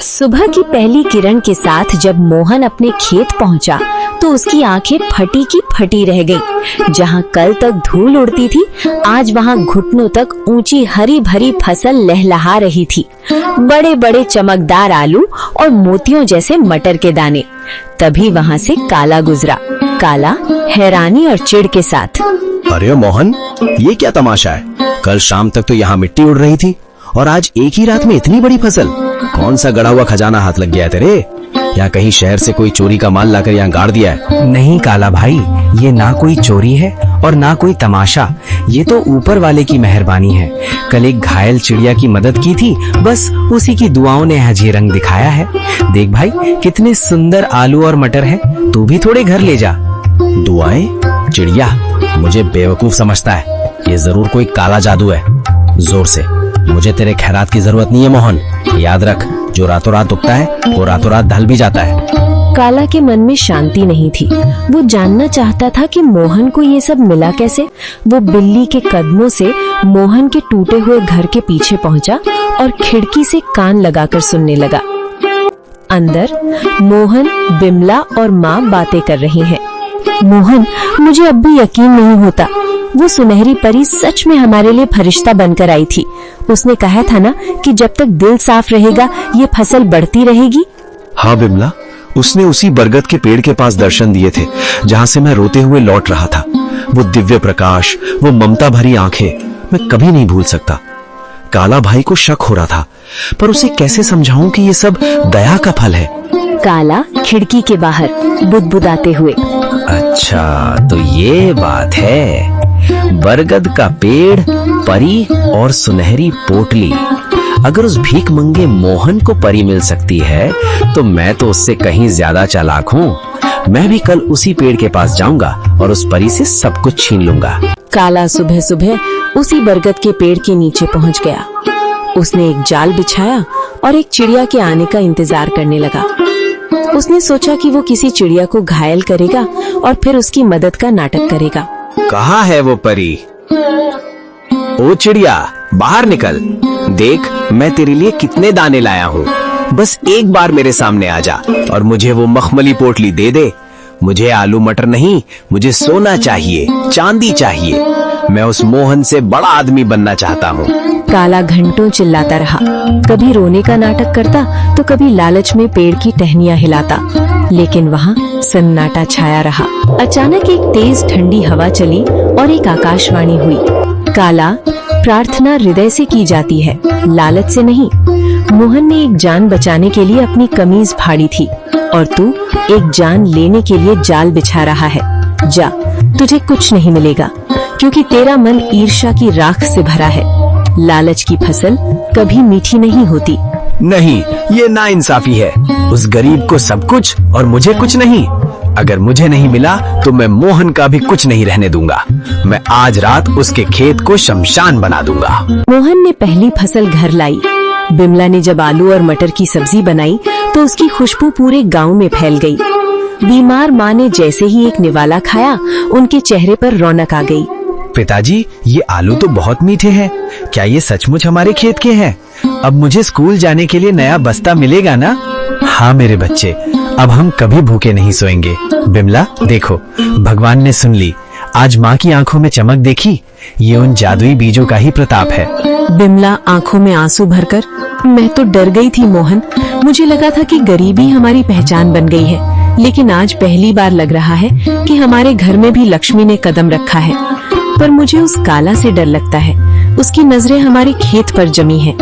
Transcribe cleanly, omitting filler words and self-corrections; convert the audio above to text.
सुबह की पहली किरण के साथ जब मोहन अपने खेत पहुंचा तो उसकी आंखें फटी की फटी रह गईं। जहां कल तक धूल उड़ती थी, आज वहां घुटनों तक ऊंची हरी भरी फसल लहलहा रही थी। बड़े बड़े चमकदार आलू और मोतियों जैसे मटर के दाने। तभी वहां से काला गुजरा। काला हैरानी और चिढ़ के साथ, अरे मोहन, ये क्या तमाशा है? कल शाम तक तो यहाँ मिट्टी उड़ रही थी और आज एक ही रात में इतनी बड़ी फसल। कौन सा गड़ा हुआ खजाना हाथ लग गया है तेरे? या कहीं शहर से कोई चोरी का माल लाकर यहाँ गाड़ दिया है? नहीं काला भाई, ये ना कोई चोरी है और ना कोई तमाशा। ये तो ऊपर वाले की मेहरबानी है। कल एक घायल चिड़िया की मदद की थी, बस उसी की दुआओं ने आज ये रंग दिखाया है। देख भाई, कितने सुंदर आलू और मटर है, तू भी थोड़े घर ले जा। दुआएं? चिड़िया मुझे बेवकूफ समझता है। ये जरूर कोई काला जादू है। जोर से, मुझे तेरे खैरात की जरूरत नहीं है मोहन। याद रख, जो रातों रात उगता है वो रातों रात ढल भी जाता है। काला के मन में शांति नहीं थी। वो जानना चाहता था कि मोहन को ये सब मिला कैसे। वो बिल्ली के कदमों से मोहन के टूटे हुए घर के पीछे पहुंचा और खिड़की से कान लगाकर सुनने लगा। अंदर मोहन, बिमला और माँ बातें कर रही हैं। मोहन, मुझे अब भी यकीन नहीं होता। वो सुनहरी परी सच में हमारे लिए फरिश्ता बनकर आई थी। उसने कहा था ना कि जब तक दिल साफ रहेगा ये फसल बढ़ती रहेगी। हाँ बिमला, उसने उसी बरगद के पेड़ के पास दर्शन दिए थे जहाँ से मैं रोते हुए लौट रहा था। वो दिव्य प्रकाश, वो ममता भरी आंखें, मैं कभी नहीं भूल सकता। काला भाई को शक हो रहा था, पर उसे कैसे समझाऊं कि ये सब दया का फल है। काला खिड़की के बाहर बुदबुदाते हुए, अच्छा तो ये बात है। बरगद का पेड़, परी और सुनहरी पोटली। अगर उस भीख मंगे मोहन को परी मिल सकती है तो मैं तो उससे कहीं ज्यादा चालाक हूँ। मैं भी कल उसी पेड़ के पास जाऊंगा और उस परी से सब कुछ छीन लूंगा। काला सुबह सुबह उसी बरगद के पेड़ के नीचे पहुंच गया। उसने एक जाल बिछाया और एक चिड़िया के आने का इंतजार करने लगा। उसने सोचा कि वो किसी चिड़िया को घायल करेगा और फिर उसकी मदद का नाटक करेगा। कहाँ है वो परी? ओ चिड़िया, बाहर निकल। देख, मैं तेरे लिए कितने दाने लाया हूँ। बस एक बार मेरे सामने आ जा और मुझे वो मखमली पोटली दे दे। मुझे आलू मटर नहीं, मुझे सोना चाहिए, चांदी चाहिए। मैं उस मोहन से बड़ा आदमी बनना चाहता हूँ। काला घंटों चिल्लाता रहा। कभी रोने का नाटक करता तो कभी लालच में पेड़ की टहनियां हिलाता, लेकिन वहाँ सन्नाटा छाया रहा। अचानक एक तेज ठंडी हवा चली और एक आकाशवाणी हुई। काला, प्रार्थना हृदय से की जाती है, लालच से नहीं। मोहन ने एक जान बचाने के लिए अपनी कमीज फाड़ी थी और तू एक जान लेने के लिए जाल बिछा रहा है। जा, तुझे कुछ नहीं मिलेगा क्योंकि तेरा मन ईर्ष्या की राख से भरा है। लालच की फसल कभी मीठी नहीं होती। नहीं, ये नाइंसाफी है। उस गरीब को सब कुछ और मुझे कुछ नहीं। अगर मुझे नहीं मिला तो मैं मोहन का भी कुछ नहीं रहने दूंगा। मैं आज रात उसके खेत को शमशान बना दूंगा। मोहन ने पहली फसल घर लाई। बिमला ने जब आलू और मटर की सब्जी बनाई तो उसकी खुशबू पूरे गांव में फैल गई। बीमार माँ ने जैसे ही एक निवाला खाया, उनके चेहरे पर रौनक आ गई। पिताजी, ये आलू तो बहुत मीठे हैं। क्या ये सचमुच हमारे खेत के हैं? अब मुझे स्कूल जाने के लिए नया बस्ता मिलेगा ना? हाँ मेरे बच्चे, अब हम कभी भूखे नहीं सोएंगे। बिमला देखो, भगवान ने सुन ली। आज माँ की आंखों में चमक देखी? ये उन जादुई बीजों का ही प्रताप है। बिमला आंखों में आंसू भरकर, मैं तो डर गई थी मोहन। मुझे लगा था कि गरीबी हमारी पहचान बन गई है, लेकिन आज पहली बार लग रहा है कि हमारे घर में भी लक्ष्मी ने कदम रखा है। पर मुझे उस काला से डर लगता है। उसकी नजरें हमारे खेत पर जमी हैं।